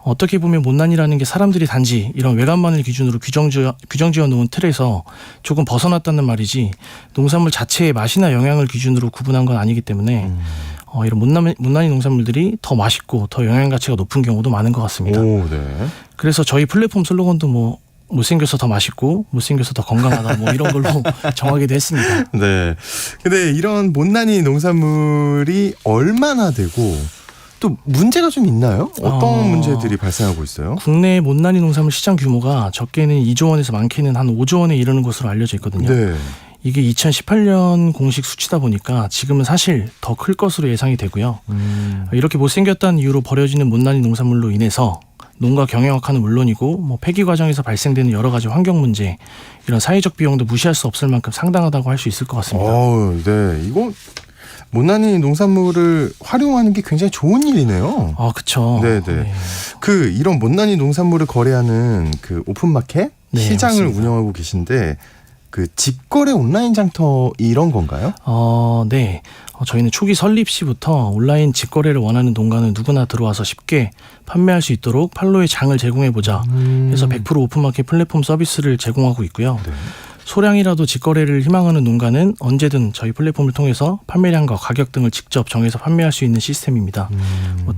[SPEAKER 5] 어떻게 보면 못난이라는 게 사람들이 단지 이런 외관만을 기준으로 규정지어 놓은 틀에서 조금 벗어났다는 말이지 농산물 자체의 맛이나 영양을 기준으로 구분한 건 아니기 때문에 이런 못난이 농산물들이 더 맛있고 더 영양 가치가 높은 경우도 많은 것 같습니다.
[SPEAKER 2] 오, 네.
[SPEAKER 5] 그래서 저희 플랫폼 슬로건도 뭐 못생겨서 더 맛있고 못생겨서 더 건강하다 뭐 이런 걸로 정하기도 했습니다.
[SPEAKER 2] 네. 근데 이런 못난이 농산물이 얼마나 되고 또 문제가 좀 있나요? 어떤 문제들이 발생하고 있어요?
[SPEAKER 5] 국내 못난이 농산물 시장 규모가 적게는 2조 원에서 많게는 한 5조 원에 이르는 것으로 알려져 있거든요.
[SPEAKER 2] 네.
[SPEAKER 5] 이게 2018년 공식 수치다 보니까 지금은 사실 더 클 것으로 예상이 되고요. 이렇게 못생겼다는 이유로 버려지는 못난이 농산물로 인해서 농가 경영 악화는 물론이고 뭐 폐기 과정에서 발생되는 여러 가지 환경 문제, 이런 사회적 비용도 무시할 수 없을 만큼 상당하다고 할 수 있을 것 같습니다.
[SPEAKER 2] 네. 이거 못난이 농산물을 활용하는 게 굉장히 좋은 일이네요.
[SPEAKER 5] 그렇죠.
[SPEAKER 2] 네네.
[SPEAKER 5] 네.
[SPEAKER 2] 이런 못난이 농산물을 거래하는 그 오픈마켓
[SPEAKER 5] 네,
[SPEAKER 2] 시장을
[SPEAKER 5] 맞습니다.
[SPEAKER 2] 운영하고 계신데 그 직거래 온라인 장터 이런 건가요?
[SPEAKER 5] 네. 저희는 초기 설립 시부터 온라인 직거래를 원하는 농가는 누구나 들어와서 쉽게 판매할 수 있도록 판로의 장을 제공해보자 해서 100% 오픈마켓 플랫폼 서비스를 제공하고 있고요.
[SPEAKER 2] 네.
[SPEAKER 5] 소량이라도 직거래를 희망하는 농가는 언제든 저희 플랫폼을 통해서 판매량과 가격 등을 직접 정해서 판매할 수 있는 시스템입니다.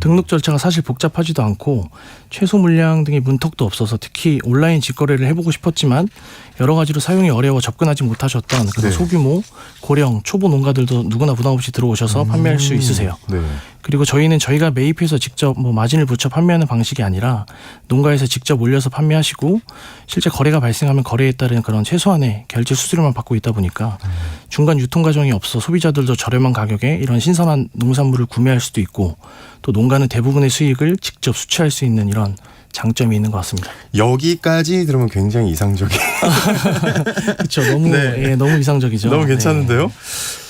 [SPEAKER 5] 등록 절차가 사실 복잡하지도 않고 최소 물량 등의 문턱도 없어서 특히 온라인 직거래를 해보고 싶었지만 여러 가지로 사용이 어려워 접근하지 못하셨던 그런
[SPEAKER 2] 네.
[SPEAKER 5] 소규모, 고령, 초보 농가들도 누구나 부담 없이 들어오셔서 판매할 수 있으세요.
[SPEAKER 2] 네.
[SPEAKER 5] 그리고 저희는 저희가 매입해서 직접 뭐 마진을 붙여 판매하는 방식이 아니라 농가에서 직접 올려서 판매하시고 실제 거래가 발생하면 거래에 따른 그런 최소한의 가격에 결제 수수료만 받고 있다 보니까 중간 유통 과정이 없어 소비자들도 저렴한 가격에 이런 신선한 농산물을 구매할 수도 있고 또 농가는 대부분의 수익을 직접 수취할 수 있는 이런 장점이 있는 것 같습니다.
[SPEAKER 2] 여기까지 들으면 굉장히 이상적인.
[SPEAKER 5] 그렇죠. 너무
[SPEAKER 2] 네.
[SPEAKER 5] 예, 너무 이상적이죠.
[SPEAKER 2] 너무 괜찮은데요?
[SPEAKER 5] 네.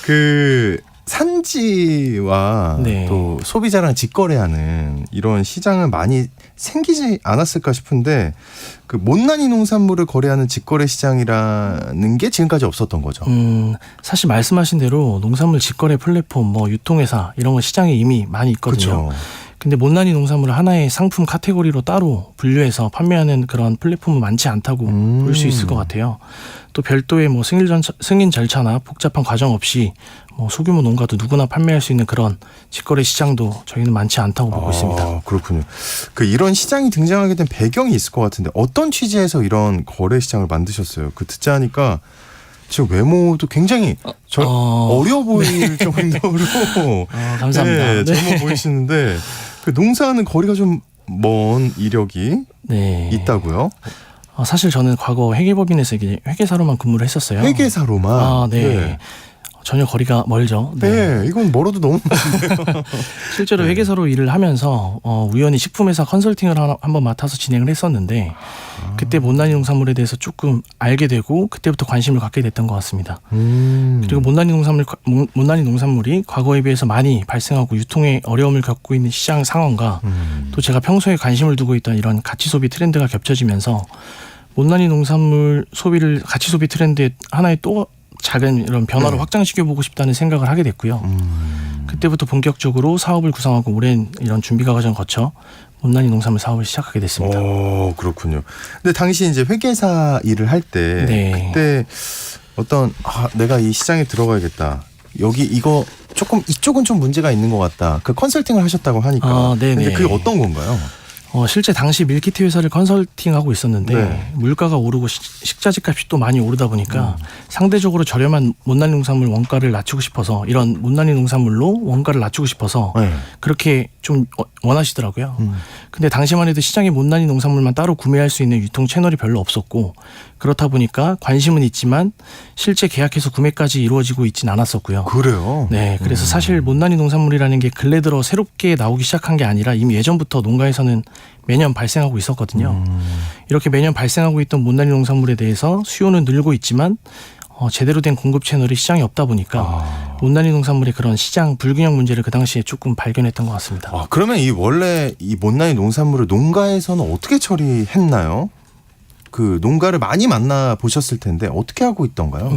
[SPEAKER 2] 그 산지와
[SPEAKER 5] 네.
[SPEAKER 2] 또 소비자랑 직거래하는 이런 시장은 많이 생기지 않았을까 싶은데 그 못난이 농산물을 거래하는 직거래 시장이라는 게 지금까지 없었던 거죠.
[SPEAKER 5] 사실 말씀하신 대로 농산물 직거래 플랫폼, 뭐 유통회사 이런 거 시장에 이미 많이 있거든요.
[SPEAKER 2] 그렇죠.
[SPEAKER 5] 근데 못난이 농산물을 하나의 상품 카테고리로 따로 분류해서 판매하는 그런 플랫폼은 많지 않다고 볼 수 있을 것 같아요. 또 별도의 뭐 승인 절차나 복잡한 과정 없이 뭐 소규모 농가도 누구나 판매할 수 있는 그런 직거래 시장도 저희는 많지 않다고 보고 있습니다.
[SPEAKER 2] 그렇군요. 그 이런 시장이 등장하게 된 배경이 있을 것 같은데 어떤 취지에서 이런 거래 시장을 만드셨어요? 그 듣자 하니까 지금 외모도 굉장히 어려 보일 정도로
[SPEAKER 5] 감사합니다.
[SPEAKER 2] 네, 젊어 보이시는데 그 농사하는 거리가 좀 먼 이력이
[SPEAKER 5] 네.
[SPEAKER 2] 있다고요?
[SPEAKER 5] 사실 저는 과거 회계법인에서 이게 회계사로만 근무를 했었어요.
[SPEAKER 2] 회계사로만?
[SPEAKER 5] 네. 전혀 거리가 멀죠.
[SPEAKER 2] 네, 이건 멀어도 너무 멀은데요.
[SPEAKER 5] 실제로 회계사로 일을 하면서 우연히 식품회사 컨설팅을 한번 맡아서 진행을 했었는데 그때 못난이 농산물에 대해서 조금 알게 되고 그때부터 관심을 갖게 됐던 것 같습니다. 그리고 못난이 농산물이 과거에 비해서 많이 발생하고 유통에 어려움을 겪고 있는 시장 상황과 또 제가 평소에 관심을 두고 있던 이런 가치 소비 트렌드가 겹쳐지면서 못난이 농산물 소비를 가치 소비 트렌드의 하나의 또 작은 이런 변화로 확장시켜보고 싶다는 생각을 하게 됐고요. 그때부터 본격적으로 사업을 구상하고 오랜 이런 준비 과정을 거쳐 못난이 농산물 사업을 시작하게 됐습니다.
[SPEAKER 2] 그렇군요. 근데 당시 이제 회계사 일을 할 때
[SPEAKER 5] 네.
[SPEAKER 2] 그때 어떤 내가 이 시장에 들어가야겠다. 여기 이거 조금 이쪽은 좀 문제가 있는 것 같다. 그 컨설팅을 하셨다고 하니까.
[SPEAKER 5] 네네.
[SPEAKER 2] 근데 그게 어떤 건가요?
[SPEAKER 5] 실제 당시 밀키트 회사를 컨설팅하고 있었는데
[SPEAKER 2] 네.
[SPEAKER 5] 물가가 오르고 식자재 값이 또 많이 오르다 보니까 상대적으로 저렴한 못난이 농산물 원가를 낮추고 싶어서 이런 못난이 농산물로 원가를 낮추고 싶어서
[SPEAKER 2] 네.
[SPEAKER 5] 그렇게 좀 원하시더라고요. 근데 당시만 해도 시장에 못난이 농산물만 따로 구매할 수 있는 유통 채널이 별로 없었고 그렇다 보니까 관심은 있지만 실제 계약해서 구매까지 이루어지고 있진 않았었고요.
[SPEAKER 2] 그래요?
[SPEAKER 5] 네, 그래서 사실 못난이 농산물이라는 게 근래 들어 새롭게 나오기 시작한 게 아니라 이미 예전부터 농가에서는 매년 발생하고 있었거든요. 이렇게 매년 발생하고 있던 못난이 농산물에 대해서 수요는 늘고 있지만 제대로 된 공급 채널이 시장에 없다 보니까 못난이 농산물의 그런 시장 불균형 문제를 그 당시에 조금 발견했던 것 같습니다.
[SPEAKER 2] 그러면 원래 이 못난이 농산물을 농가에서는 어떻게 처리했나요? 그 농가를 많이 만나 보셨을 텐데 어떻게 하고 있던가요?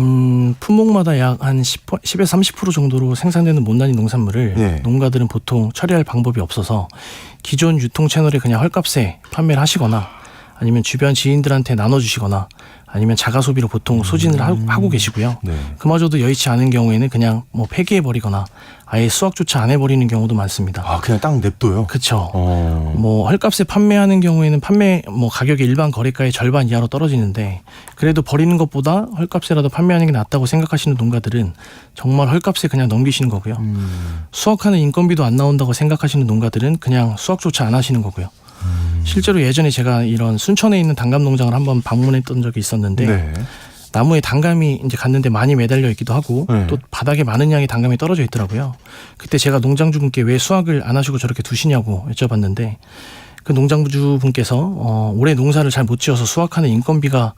[SPEAKER 5] 품목마다 약 한 10에서 30% 정도로 생산되는 못난이 농산물을
[SPEAKER 2] 네.
[SPEAKER 5] 농가들은 보통 처리할 방법이 없어서 기존 유통 채널에 그냥 헐값에 판매를 하시거나 아니면 주변 지인들한테 나눠주시거나 아니면 자가 소비로 보통 소진을 하고 계시고요.
[SPEAKER 2] 네.
[SPEAKER 5] 그마저도 여의치 않은 경우에는 그냥 뭐 폐기해버리거나 아예 수확조차 안 해버리는 경우도 많습니다.
[SPEAKER 2] 그냥 딱 냅둬요?
[SPEAKER 5] 그렇죠. 뭐 헐값에 판매하는 경우에는 판매 뭐 가격이 일반 거래가의 절반 이하로 떨어지는데 그래도 버리는 것보다 헐값에라도 판매하는 게 낫다고 생각하시는 농가들은 정말 헐값에 그냥 넘기시는 거고요. 수확하는 인건비도 안 나온다고 생각하시는 농가들은 그냥 수확조차 안 하시는 거고요. 실제로 예전에 제가 이런 순천에 있는 단감 농장을 한번 방문했던 적이 있었는데
[SPEAKER 2] 네.
[SPEAKER 5] 나무에 단감이 이제 갔는데 많이 매달려 있기도 하고
[SPEAKER 2] 네.
[SPEAKER 5] 또 바닥에 많은 양의 단감이 떨어져 있더라고요. 그때 제가 농장주분께 왜 수확을 안 하시고 저렇게 두시냐고 여쭤봤는데 그 농장주분께서 올해 농사를 잘 못 지어서 수확하는 인건비가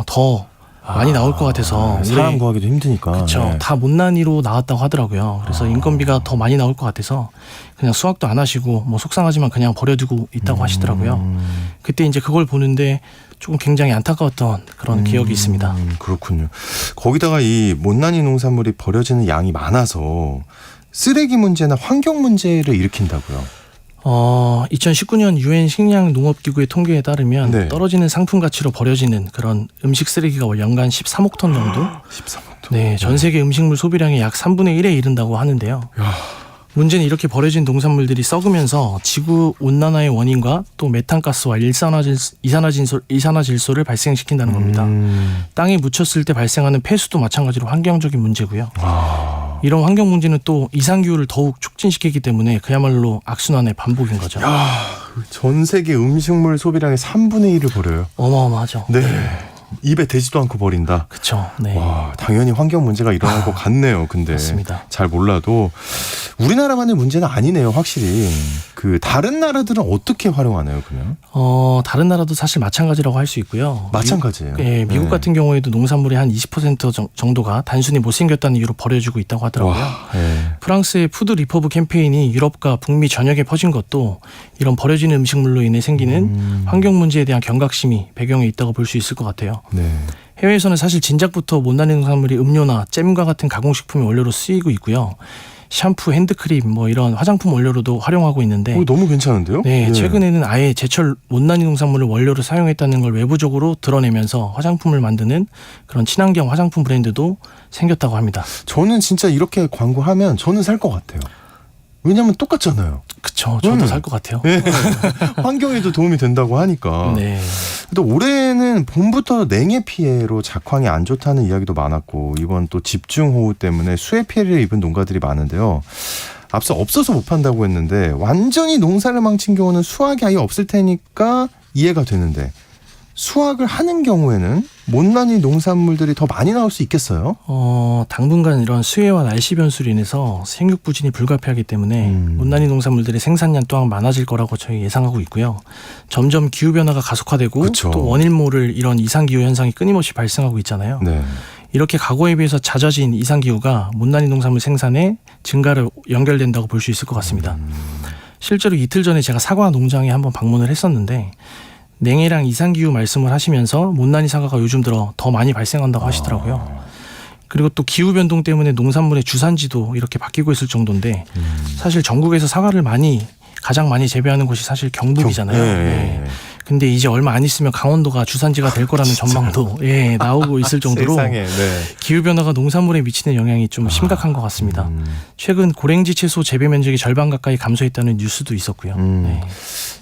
[SPEAKER 5] 더 많이 나올 것 같아서
[SPEAKER 2] 사람 구하기도 힘드니까.
[SPEAKER 5] 그렇죠.
[SPEAKER 2] 네.
[SPEAKER 5] 다 못난이로 나왔다고 하더라고요. 그래서 인건비가 더 많이 나올 것 같아서 그냥 수확도 안 하시고 뭐 속상하지만 그냥 버려두고 있다고 하시더라고요. 그때 이제 그걸 보는데 조금 굉장히 안타까웠던 그런 기억이 있습니다.
[SPEAKER 2] 그렇군요. 거기다가 이 못난이 농산물이 버려지는 양이 많아서 쓰레기 문제나 환경 문제를 일으킨다고요.
[SPEAKER 5] 2019년 유엔 식량 농업기구의 통계에 따르면
[SPEAKER 2] 네.
[SPEAKER 5] 떨어지는 상품 가치로 버려지는 그런 음식 쓰레기가 연간 13억 톤 정도.
[SPEAKER 2] 13억 톤.
[SPEAKER 5] 네, 전 세계 음식물 소비량의 약 3분의 1에 이른다고 하는데요. 문제는 이렇게 버려진 농산물들이 썩으면서 지구 온난화의 원인과 또 메탄가스와 이산화질소를 발생시킨다는 겁니다. 땅에 묻혔을 때 발생하는 폐수도 마찬가지로 환경적인 문제고요. 이런 환경 문제는 또 이상기후를 더욱 촉진시키기 때문에 그야말로 악순환의 반복인 거죠.
[SPEAKER 2] 전 세계 음식물 소비량의 3분의 1을 버려요.
[SPEAKER 5] 어마어마하죠.
[SPEAKER 2] 네. 입에 대지도 않고 버린다.
[SPEAKER 5] 그렇죠. 네.
[SPEAKER 2] 와, 당연히 환경 문제가 일어날 것 같네요. 근데
[SPEAKER 5] 맞습니다.
[SPEAKER 2] 잘 몰라도 우리나라만의 문제는 아니네요. 확실히. 그 다른 나라들은 어떻게 활용하나요, 그러면?
[SPEAKER 5] 다른 나라도 사실 마찬가지라고 할 수 있고요.
[SPEAKER 2] 마찬가지예요.
[SPEAKER 5] 미국
[SPEAKER 2] 네.
[SPEAKER 5] 같은 경우에도 농산물의 한 20% 정도가 단순히 못생겼다는 이유로 버려지고 있다고 하더라고요.
[SPEAKER 2] 와, 네.
[SPEAKER 5] 프랑스의 푸드 리퍼브 캠페인이 유럽과 북미 전역에 퍼진 것도 이런 버려지는 음식물로 인해 생기는 환경 문제에 대한 경각심이 배경에 있다고 볼 수 있을 것 같아요.
[SPEAKER 2] 네.
[SPEAKER 5] 해외에서는 사실 진작부터 못난이 농산물이 음료나 잼과 같은 가공식품의 원료로 쓰이고 있고요. 샴푸, 핸드크림, 뭐 이런 화장품 원료로도 활용하고 있는데
[SPEAKER 2] 너무 괜찮은데요?
[SPEAKER 5] 네,
[SPEAKER 2] 네.
[SPEAKER 5] 최근에는 아예 제철 못난이 농산물을 원료로 사용했다는 걸 외부적으로 드러내면서 화장품을 만드는 그런 친환경 화장품 브랜드도 생겼다고 합니다.
[SPEAKER 2] 저는 진짜 이렇게 광고하면 저는 살 것 같아요. 왜냐면 똑같잖아요.
[SPEAKER 5] 그쵸, 저도 살 것 같아요.
[SPEAKER 2] 네. 환경에도 도움이 된다고 하니까.
[SPEAKER 5] 네.
[SPEAKER 2] 또 올해는 봄부터 냉해 피해로 작황이 안 좋다는 이야기도 많았고 이번 또 집중호우 때문에 수해 피해를 입은 농가들이 많은데요. 앞서 없어서 못 판다고 했는데 완전히 농사를 망친 경우는 수확이 아예 없을 테니까 이해가 되는데 수확을 하는 경우에는 못난이 농산물들이 더 많이 나올 수 있겠어요?
[SPEAKER 5] 당분간 이런 수해와 날씨 변수로 인해서 생육 부진이 불가피하기 때문에 못난이 농산물들의 생산량 또한 많아질 거라고 저희 예상하고 있고요. 점점 기후 변화가 가속화되고
[SPEAKER 2] 그쵸.
[SPEAKER 5] 또 원인 모를 이런 이상 기후 현상이 끊임없이 발생하고 있잖아요.
[SPEAKER 2] 네.
[SPEAKER 5] 이렇게 과거에 비해서 잦아진 이상 기후가 못난이 농산물 생산에 증가를 연결된다고 볼 수 있을 것 같습니다. 실제로 이틀 전에 제가 사과 농장에 한번 방문을 했었는데 냉해랑 이상기후 말씀을 하시면서 못난이 사과가 요즘 들어 더 많이 발생한다고 하시더라고요. 그리고 또 기후변동 때문에 농산물의 주산지도 이렇게 바뀌고 있을 정도인데 사실 전국에서 사과를 가장 많이 재배하는 곳이 사실 경북이잖아요.
[SPEAKER 2] 네.
[SPEAKER 5] 근데 이제 얼마 안 있으면 강원도가 주산지가 될 거라는 전망도 나오고 있을 정도로
[SPEAKER 2] 세상에, 네.
[SPEAKER 5] 기후변화가 농산물에 미치는 영향이 좀 심각한 것 같습니다. 최근 고랭지 채소 재배 면적이 절반 가까이 감소했다는 뉴스도 있었고요. 네.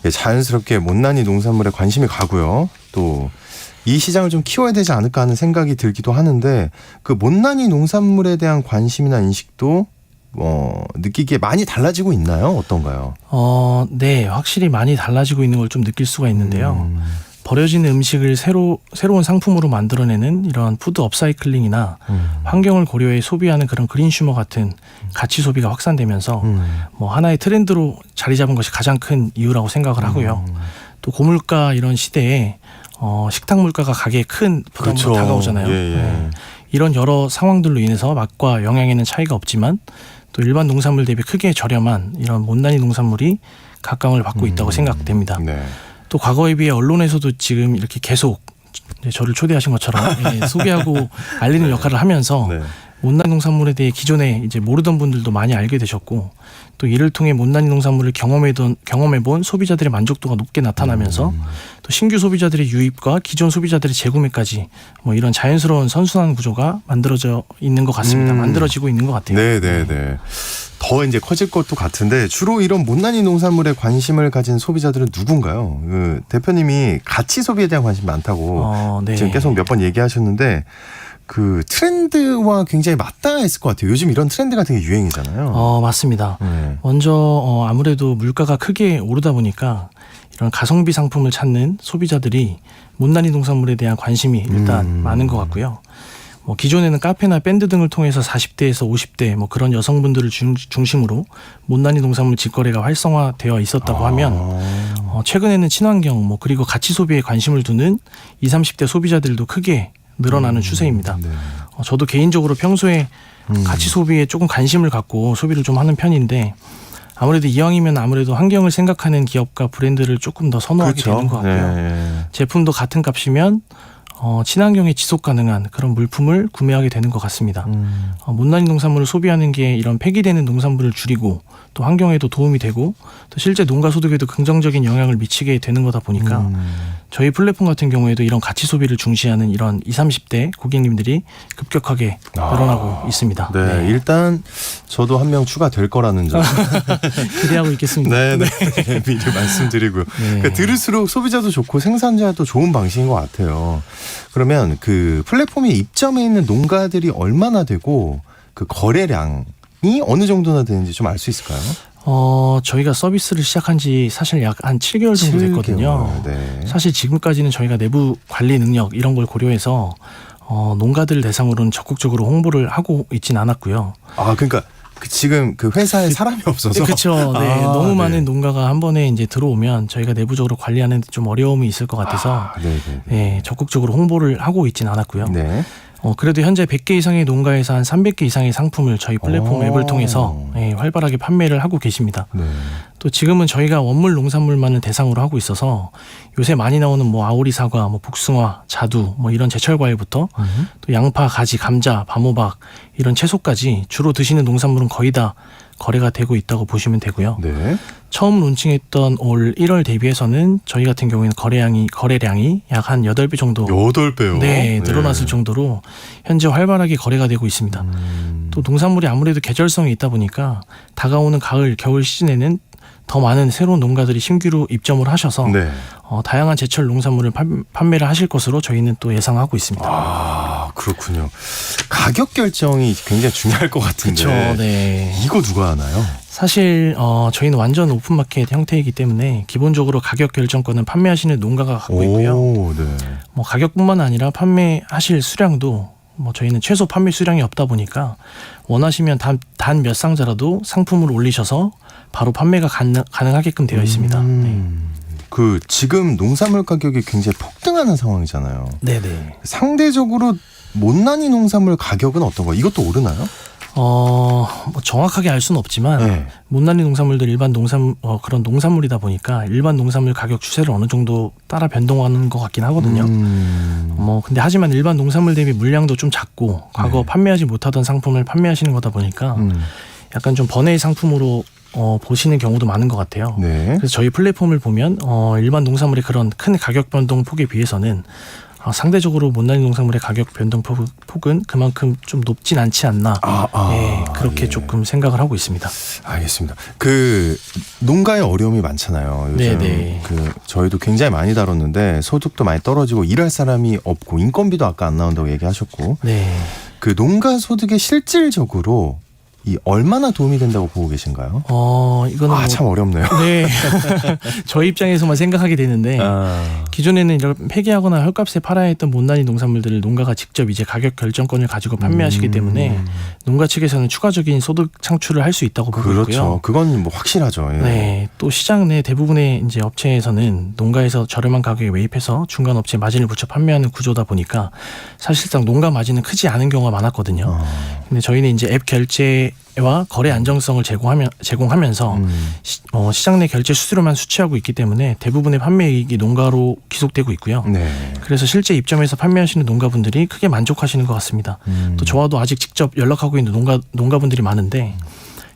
[SPEAKER 2] 예, 자연스럽게 못난이 농산물에 관심이 가고요. 또 이 시장을 좀 키워야 되지 않을까 하는 생각이 들기도 하는데 그 못난이 농산물에 대한 관심이나 인식도 느끼기에 많이 달라지고 있나요? 어떤가요?
[SPEAKER 5] 네, 확실히 많이 달라지고 있는 걸 좀 느낄 수가 있는데요. 버려진 음식을 새로운 상품으로 만들어내는 이런 푸드 업사이클링이나 환경을 고려해 소비하는 그런 그린슈머 같은 가치 소비가 확산되면서 뭐 하나의 트렌드로 자리 잡은 것이 가장 큰 이유라고 생각을 하고요. 또 고물가 이런 시대에 식탁 물가가 가게에 큰 부담으로
[SPEAKER 2] 그렇죠.
[SPEAKER 5] 다가오잖아요.
[SPEAKER 2] 예.
[SPEAKER 5] 네. 이런 여러 상황들로 인해서 맛과 영양에는 차이가 없지만 또 일반 농산물 대비 크게 저렴한 이런 못난이 농산물이 각광을 받고 있다고 생각됩니다.
[SPEAKER 2] 네.
[SPEAKER 5] 또 과거에 비해 언론에서도 지금 이렇게 계속 저를 초대하신 것처럼 소개하고 알리는 역할을 하면서
[SPEAKER 2] 네.
[SPEAKER 5] 못난이 농산물에 대해 기존에 이제 모르던 분들도 많이 알게 되셨고 또 이를 통해 못난이 농산물을 경험해본 소비자들의 만족도가 높게 나타나면서 또 신규 소비자들의 유입과 기존 소비자들의 재구매까지 뭐 이런 자연스러운 선순환 구조가 만들어져 있는 것 같습니다. 만들어지고 있는 것 같아요.
[SPEAKER 2] 네. 더 이제 커질 것도 같은데 주로 이런 못난이 농산물에 관심을 가진 소비자들은 누군가요? 그 대표님이 가치 소비에 대한 관심이 많다고
[SPEAKER 5] 네.
[SPEAKER 2] 지금 계속 몇 번 얘기하셨는데 그 트렌드와 굉장히 맞닿아있을 것 같아요. 요즘 이런 트렌드 같은 게 유행이잖아요.
[SPEAKER 5] 맞습니다.
[SPEAKER 2] 네.
[SPEAKER 5] 먼저 아무래도 물가가 크게 오르다 보니까 이런 가성비 상품을 찾는 소비자들이 못난이 농산물에 대한 관심이 일단 많은 것 같고요. 뭐 기존에는 카페나 밴드 등을 통해서 40대에서 50대 뭐 그런 여성분들을 중심으로 못난이 농산물 직거래가 활성화되어 있었다고 하면 최근에는 친환경 뭐 그리고 가치 소비에 관심을 두는 20, 30대 소비자들도 크게 늘어나는 추세입니다.
[SPEAKER 2] 네.
[SPEAKER 5] 저도 개인적으로 평소에 가치 소비에 조금 관심을 갖고 소비를 좀 하는 편인데 아무래도 이왕이면 아무래도 환경을 생각하는 기업과 브랜드를 조금 더 선호하게
[SPEAKER 2] 그렇죠.
[SPEAKER 5] 되는 것 같고요.
[SPEAKER 2] 네.
[SPEAKER 5] 제품도 같은 값이면 친환경에 지속 가능한 그런 물품을 구매하게 되는 것 같습니다. 못난이 농산물을 소비하는 게 이런 폐기되는 농산물을 줄이고 또 환경에도 도움이 되고 또 실제 농가 소득에도 긍정적인 영향을 미치게 되는 거다 보니까 저희 플랫폼 같은 경우에도 이런 가치 소비를 중시하는 이런 20, 30대 고객님들이 급격하게 늘어나고 있습니다.
[SPEAKER 2] 네, 일단 저도 한 명 추가될 거라는 점
[SPEAKER 5] 기대하고 있겠습니다.
[SPEAKER 2] 네. 미리 말씀드리고요.
[SPEAKER 5] 네.
[SPEAKER 2] 그러니까 들을수록 소비자도 좋고 생산자도 좋은 방식인 것 같아요. 그러면 그 플랫폼에 입점해 있는 농가들이 얼마나 되고 그 거래량이 어느 정도나 되는지 좀 알 수 있을까요?
[SPEAKER 5] 저희가 서비스를 시작한 지 사실 약 한 7개월 정도 됐거든요.
[SPEAKER 2] 7개월, 네.
[SPEAKER 5] 사실 지금까지는 저희가 내부 관리 능력 이런 걸 고려해서 농가들 대상으로는 적극적으로 홍보를 하고 있진 않았고요.
[SPEAKER 2] 아, 그러니까 지금 그 회사에 사람이 없어서.
[SPEAKER 5] 그렇죠. 네.
[SPEAKER 2] 아,
[SPEAKER 5] 너무
[SPEAKER 2] 네.
[SPEAKER 5] 많은 농가가 한 번에 이제 들어오면 저희가 내부적으로 관리하는 데 좀 어려움이 있을 것 같아서
[SPEAKER 2] 네네.
[SPEAKER 5] 네, 적극적으로 홍보를 하고 있진 않았고요.
[SPEAKER 2] 네.
[SPEAKER 5] 그래도 현재 100개 이상의 농가에서 한 300개 이상의 상품을 저희 플랫폼 앱을 통해서 활발하게 판매를 하고 계십니다.
[SPEAKER 2] 네.
[SPEAKER 5] 또 지금은 저희가 원물 농산물만을 대상으로 하고 있어서 요새 많이 나오는 뭐 아오리 사과, 뭐 복숭아, 자두, 뭐 이런 제철 과일부터 또 양파, 가지, 감자, 밤호박 이런 채소까지 주로 드시는 농산물은 거의 다 거래가 되고 있다고 보시면 되고요.
[SPEAKER 2] 네.
[SPEAKER 5] 처음 론칭했던 올 1월 대비해서는 저희 같은 경우에는 거래량이 약 한 8배 정도
[SPEAKER 2] 8배요.
[SPEAKER 5] 네, 늘어났을 정도로 현재 활발하게 거래가 되고 있습니다. 또 농산물이 아무래도 계절성이 있다 보니까 다가오는 가을, 겨울 시즌에는 더 많은 새로운 농가들이 신규로 입점을 하셔서
[SPEAKER 2] 네.
[SPEAKER 5] 다양한 제철 농산물을 판매를 하실 것으로 저희는 또 예상하고 있습니다.
[SPEAKER 2] 아, 그렇군요. 가격 결정이 굉장히 중요할 것 같은데.
[SPEAKER 5] 그렇죠. 네.
[SPEAKER 2] 이거 누가 하나요?
[SPEAKER 5] 사실 저희는 완전 오픈마켓 형태이기 때문에 기본적으로 가격 결정권은 판매하시는 농가가 갖고 있고요.
[SPEAKER 2] 오, 네.
[SPEAKER 5] 뭐 가격뿐만 아니라 판매하실 수량도 뭐 저희는 최소 판매 수량이 없다 보니까 원하시면 단 몇 상자라도 상품을 올리셔서 바로 판매가 가능하게끔 되어 있습니다.
[SPEAKER 2] 그 지금 농산물 가격이 굉장히 폭등하는 상황이잖아요.
[SPEAKER 5] 네네.
[SPEAKER 2] 상대적으로 못난이 농산물 가격은 어떤가요? 이것도 오르나요?
[SPEAKER 5] 뭐 정확하게 알 수는 없지만
[SPEAKER 2] 네.
[SPEAKER 5] 못난이 농산물들 일반 그런 농산물이다 보니까 일반 농산물 가격 추세를 어느 정도 따라 변동하는 것 같긴 하거든요. 근데 하지만 일반 농산물 대비 물량도 좀 작고 과거 판매하지 못하던 상품을 판매하시는 거다 보니까 약간 좀 번외 상품으로 보시는 경우도 많은 것 같아요.
[SPEAKER 2] 네.
[SPEAKER 5] 그래서 저희 플랫폼을 보면 일반 농산물의 그런 큰 가격 변동 폭에 비해서는 상대적으로 못난이 농산물의 가격 변동 폭은 그만큼 좀 높진 않지 않나. 그렇게 조금 생각을 하고 있습니다.
[SPEAKER 2] 알겠습니다. 그 농가의 어려움이 많잖아요. 요즘
[SPEAKER 5] 네네.
[SPEAKER 2] 그 저희도 굉장히 많이 다뤘는데 소득도 많이 떨어지고 일할 사람이 없고 인건비도 아까 안 나온다고 얘기하셨고.
[SPEAKER 5] 네.
[SPEAKER 2] 그 농가 소득에 실질적으로 이 얼마나 도움이 된다고 보고 계신가요?
[SPEAKER 5] 이거는
[SPEAKER 2] 참 어렵네요.
[SPEAKER 5] 네. 저희 입장에서만 생각하게 되는데 기존에는 이런 폐기하거나 헐값에 팔아야 했던 못난이 농산물들을 농가가 직접 이제 가격 결정권을 가지고 판매하시기 때문에 농가 측에서는 추가적인 소득 창출을 할 수 있다고 보고
[SPEAKER 2] 그렇죠.
[SPEAKER 5] 있고요.
[SPEAKER 2] 그건 뭐 확실하죠. 예.
[SPEAKER 5] 네. 또 시장 내 대부분의 이제 업체에서는 농가에서 저렴한 가격에 매입해서 중간 업체 마진을 붙여 판매하는 구조다 보니까 사실상 농가 마진은 크지 않은 경우가 많았거든요. 근데 저희는 이제 앱 결제와 거래 안정성을 제공하면서 시장 내 결제 수수료만 수취하고 있기 때문에 대부분의 판매이익이 농가로 기속되고 있고요.
[SPEAKER 2] 네.
[SPEAKER 5] 그래서 실제 입점해서 판매하시는 농가분들이 크게 만족하시는 것 같습니다. 또 저와도 아직 직접 연락하고 있는 농가분들이 많은데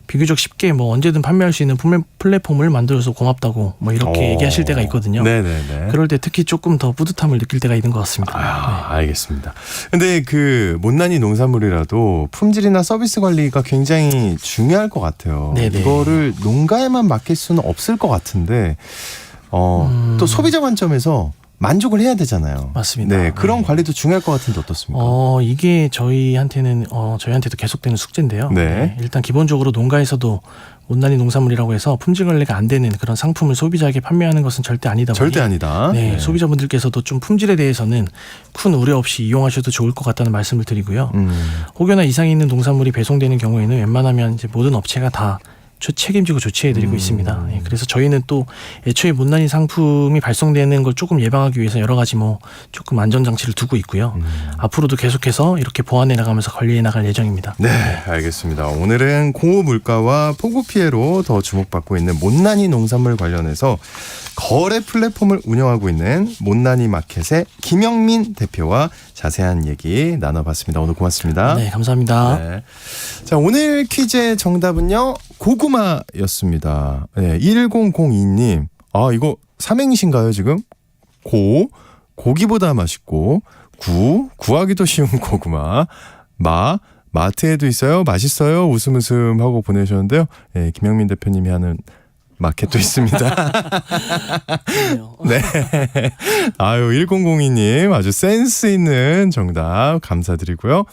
[SPEAKER 5] 비교적 쉽게 뭐 언제든 판매할 수 있는 플랫폼을 만들어서 고맙다고 뭐 이렇게 얘기하실 때가 있거든요.
[SPEAKER 2] 네네네.
[SPEAKER 5] 그럴 때 특히 조금 더 뿌듯함을 느낄 때가 있는 것 같습니다.
[SPEAKER 2] 알겠습니다. 근데 그 못난이 농산물이라도 품질이나 서비스 관리가 굉장히 중요할 것 같아요.
[SPEAKER 5] 네네.
[SPEAKER 2] 이거를 농가에만 맡길 수는 없을 것 같은데 또 소비자 관점에서 만족을 해야 되잖아요.
[SPEAKER 5] 맞습니다.
[SPEAKER 2] 네, 그런 관리도 중요할 것 같은데 어떻습니까?
[SPEAKER 5] 이게 저희한테도 계속되는 숙제인데요.
[SPEAKER 2] 네.
[SPEAKER 5] 일단 기본적으로 농가에서도 못난이 농산물이라고 해서 품질 관리가 안 되는 그런 상품을 소비자에게 판매하는 것은 절대 아니다 보니
[SPEAKER 2] 절대 아니다.
[SPEAKER 5] 네, 소비자분들께서도 좀 품질에 대해서는 큰 우려 없이 이용하셔도 좋을 것 같다는 말씀을 드리고요. 혹여나 이상이 있는 농산물이 배송되는 경우에는 웬만하면 이제 모든 업체가 다 책임지고 조치해드리고 있습니다. 그래서 저희는 또 애초에 못난이 상품이 발송되는 걸 조금 예방하기 위해서 여러 가지 조금 안전장치를 두고 있고요. 앞으로도 계속해서 이렇게 보완해 나가면서 관리해 나갈 예정입니다.
[SPEAKER 2] 네, 알겠습니다. 오늘은 고물가와 폭우 피해로 더 주목받고 있는 못난이 농산물 관련해서 거래 플랫폼을 운영하고 있는 못난이 마켓의 김영민 대표와 자세한 얘기 나눠봤습니다. 오늘 고맙습니다.
[SPEAKER 5] 네, 감사합니다.
[SPEAKER 2] 네. 자, 오늘 퀴즈의 정답은요, 고구마였습니다. 네, 1002님. 이거 삼행시인가요, 지금? 고기보다 맛있고, 구하기도 쉬운 고구마. 마트에도 있어요. 맛있어요. 웃음 하고 보내주셨는데요. 네, 김영민 대표님이 하는 마켓도 있습니다. 네. 1002님 아주 센스 있는 정답 감사드리고요.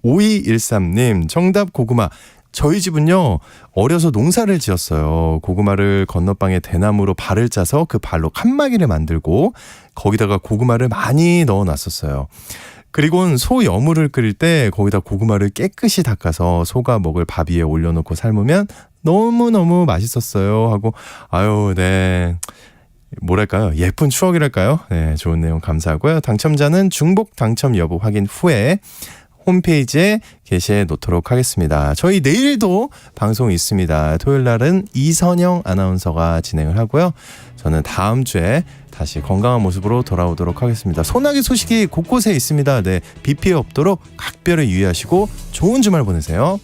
[SPEAKER 2] 5213님 정답 고구마. 저희 집은요 어려서 농사를 지었어요. 고구마를 건너방에 대나무로 발을 짜서 그 발로 칸막이를 만들고 거기다가 고구마를 많이 넣어놨었어요. 그리고는 소 여물을 끓일 때 거기다 고구마를 깨끗이 닦아서 소가 먹을 밥 위에 올려놓고 삶으면 너무너무 맛있었어요 하고 아유 네 뭐랄까요 예쁜 추억이랄까요. 네 좋은 내용 감사하고요. 당첨자는 중복 당첨 여부 확인 후에 홈페이지에 게시해 놓도록 하겠습니다. 저희 내일도 방송이 있습니다. 토요일 날은 이선영 아나운서가 진행을 하고요. 저는 다음 주에 다시 건강한 모습으로 돌아오도록 하겠습니다. 소나기 소식이 곳곳에 있습니다. 네, 비 피해 없도록 각별히 유의하시고 좋은 주말 보내세요.